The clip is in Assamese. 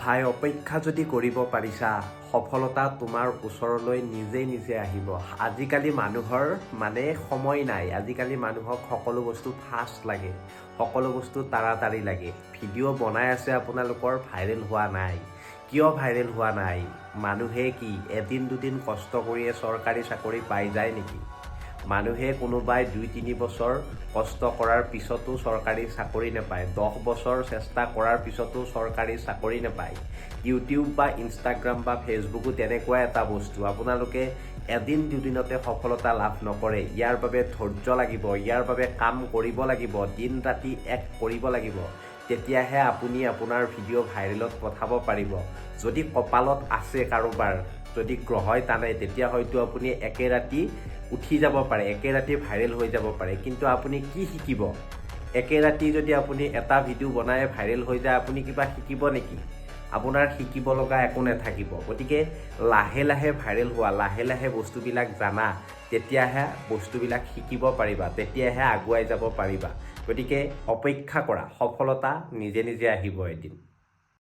ভাই অপেক্ষা যদি কৰিব পাৰিছা সফলতা তোমাৰ ওচৰলৈ নিজে নিজে আহিব। আজিকালি মানুহৰ সময় নাই। আজিকালি মানুহক সকলো বস্তু ফাষ্ট লাগে, সকলো বস্তু তাড়াতাড়ি লাগে। ভিডিঅ' বনাই আছে আপোনালোকৰ, ভাইৰেল হোৱা নাই। কিয় ভাইৰেল হোৱা নাই? মানুহে কি এদিন দুদিন কষ্ট কৰিয়ে চৰকাৰী চাকৰি পাই যায় নেকি? মানুহে কোনোবাই 2-3 বছৰ কষ্ট কৰাৰ পিছতো চৰকাৰী চাকৰি নাপায়, 10 বছৰ চেষ্টা কৰাৰ পিছতো চৰকাৰী চাকৰি নাপায়। ইউটিউব বা ইনষ্টাগ্ৰাম বা ফেচবুকো তেনেকুৱা এটা বস্তু। আপোনালোকে এদিন দুদিনতে সফলতা লাভ নকৰে। ইয়াৰ বাবে ধৈৰ্য লাগিব, ইয়াৰ বাবে কাম কৰিব লাগিব, দিন ৰাতি এক কৰিব লাগিব। তেতিয়াহে আপুনি আপোনাৰ ভিডিঅ' ভাইৰেলত পঠাব পাৰিব। যদি কপালত আছে কাৰোবাৰ, যদি গ্ৰহই টানে, তেতিয়া হয়তো আপুনি একে ৰাতি উঠি যাব পাৰে, একে ৰাতি ভাইৰেল হৈ যাব পাৰে। কিন্তু আপুনি কি শিকিব? একে ৰাতি যদি আপুনি এটা ভিডিঅ' বনাই ভাইৰেল হৈ যায়, আপুনি কিবা শিকিব নেকি? আপোনাৰ শিকিব লগা একো নাথাকিব। গতিকে লাহে লাহে ভাইৰেল হোৱা, লাহে লাহে বস্তুবিলাক জানা, তেতিয়াহে বস্তুবিলাক শিকিব পাৰিবা, তেতিয়াহে আগুৱাই যাব পাৰিবা। গতিকে অপেক্ষা কৰা, সফলতা নিজে নিজে আহিব এদিন।